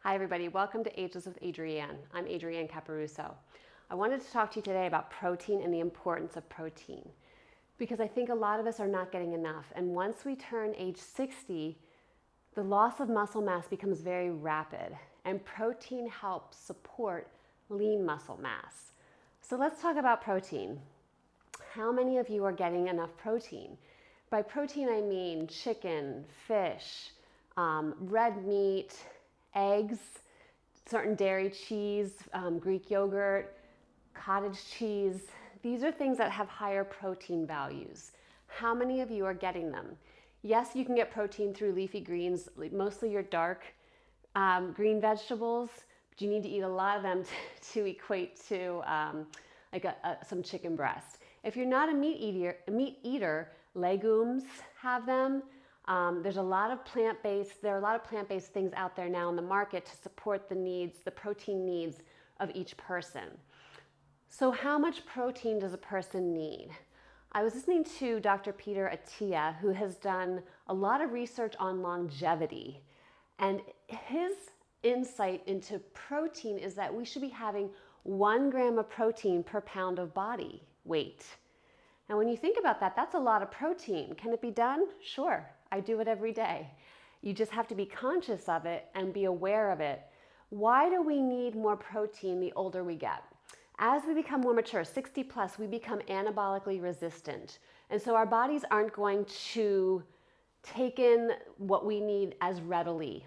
Hi everybody, welcome to Ageless with Adrienne. I'm Adrienne Caparuso. I wanted to talk to you today about protein and the importance of protein because I think a lot of us are not getting enough, and once we turn age 60, the loss of muscle mass becomes very rapid, and protein helps support lean muscle mass. So let's talk about protein. How many of you are getting enough protein? By protein I mean chicken, fish, red meat, eggs, certain dairy cheese, Greek yogurt, cottage cheese. These are things that have higher protein values. How many of you are getting them? Yes, you can get protein through leafy greens, mostly your dark green vegetables, but you need to eat a lot of them to equate to some chicken breast. If you're not a meat eater, legumes have them. There are a lot of plant-based things out there now in the market to support the protein needs of each person. So how much protein does a person need? I was listening to Dr. Peter Attia, who has done a lot of research on longevity, and his insight into protein is that we should be having 1 gram of protein per pound of body weight. Now, when you think about that, that's a lot of protein. Can it be done? Sure, I do it every day. You just have to be conscious of it and be aware of it. Why do we need more protein the older we get? As we become more mature, 60 plus, we become anabolically resistant. And so our bodies aren't going to take in what we need as readily.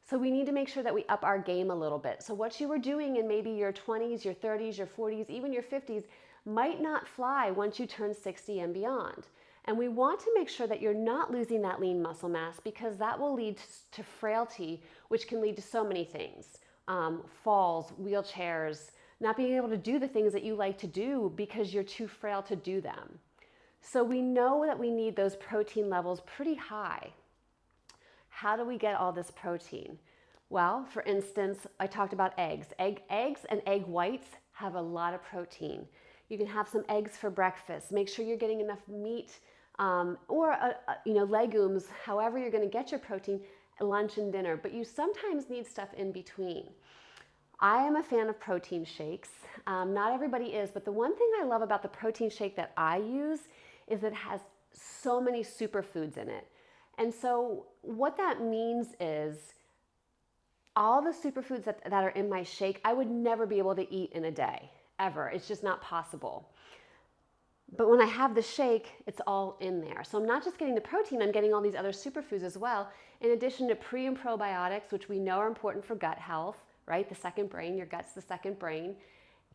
So we need to make sure that we up our game a little bit. So what you were doing in maybe your 20s, your 30s, your 40s, even your 50s might not fly once you turn 60 and beyond. And we want to make sure that you're not losing that lean muscle mass, because that will lead to frailty, which can lead to so many things. Falls, wheelchairs, not being able to do the things that you like to do because you're too frail to do them. So we know that we need those protein levels pretty high. How do we get all this protein? Well, for instance, I talked about eggs. Eggs and egg whites have a lot of protein. You can have some eggs for breakfast. Make sure you're getting enough meat or legumes, however you're going to get your protein, lunch and dinner. But you sometimes need stuff in between. I am a fan of protein shakes. Not everybody is, but the one thing I love about the protein shake that I use is it has so many superfoods in it. And so what that means is all the superfoods that are in my shake, I would never be able to eat in a day, ever. It's just not possible. But when I have the shake, it's all in there. So I'm not just getting the protein, I'm getting all these other superfoods as well, in addition to pre and probiotics, which we know are important for gut health, right? The second brain, your gut's the second brain,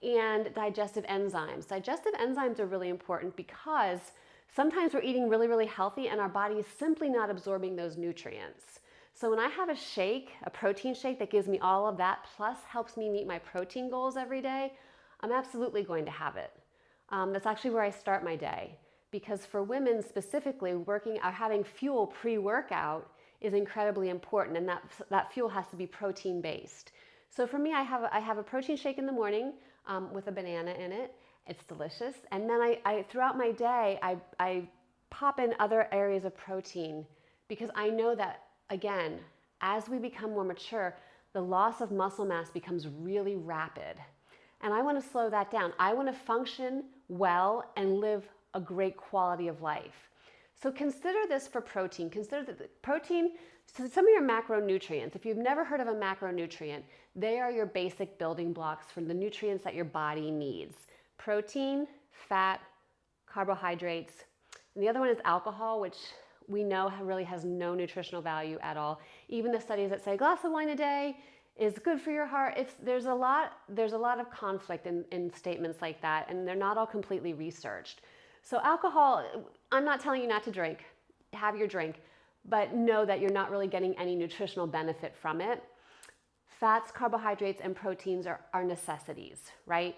and digestive enzymes. Digestive enzymes are really important because sometimes we're eating really, really healthy and our body is simply not absorbing those nutrients. So when I have a shake, a protein shake that gives me all of that, plus helps me meet my protein goals every day, I'm absolutely going to have it. That's actually where I start my day, because for women specifically, having fuel pre-workout is incredibly important, and that fuel has to be protein-based. So for me, I have a protein shake in the morning with a banana in it. It's delicious. And then I throughout my day, I pop in other areas of protein, because I know that, again, as we become more mature, the loss of muscle mass becomes really rapid. And I want to slow that down. I want to function well and live a great quality of life. So consider this for protein. Consider that the protein, so some of your macronutrients, if you've never heard of a macronutrient, they are your basic building blocks for the nutrients that your body needs. Protein, fat, carbohydrates, and the other one is alcohol, which we know really has no nutritional value at all. Even the studies that say a glass of wine a day is good for your heart, there's a lot of conflict in statements like that, and they're not all completely researched. So alcohol, I'm not telling you not to drink. Have your drink, but know that you're not really getting any nutritional benefit from it. Fats, carbohydrates, and proteins are necessities, right?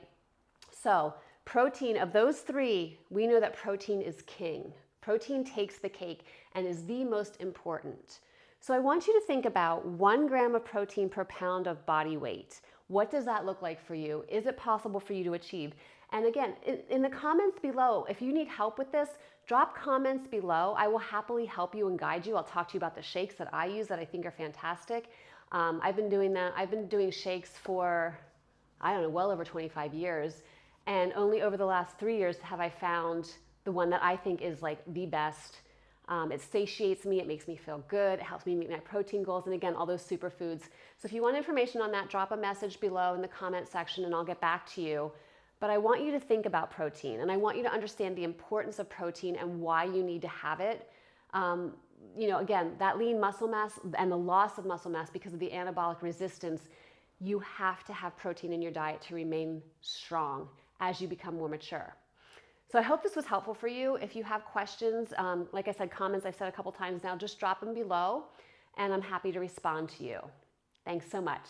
So protein, of those three, we know that protein is king. Protein takes the cake and is the most important. So I want you to think about 1 gram of protein per pound of body weight. What does that look like for you? Is it possible for you to achieve? And again, in the comments below, if you need help with this, drop comments below. I will happily help you and guide you. I'll talk to you about the shakes that I use that I think are fantastic. I've been doing that. I've been doing shakes for, I don't know, well over 25 years. And only over the last 3 years have I found the one that I think is like the best. It satiates me, it makes me feel good, it helps me meet my protein goals, and again, all those superfoods. So if you want information on that, drop a message below in the comment section and I'll get back to you. But I want you to think about protein, and I want you to understand the importance of protein and why you need to have it. Again, that lean muscle mass and the loss of muscle mass because of the anabolic resistance, you have to have protein in your diet to remain strong as you become more mature. So I hope this was helpful for you. If you have questions, like I said, comments I've said a couple times now, just drop them below and I'm happy to respond to you. Thanks so much.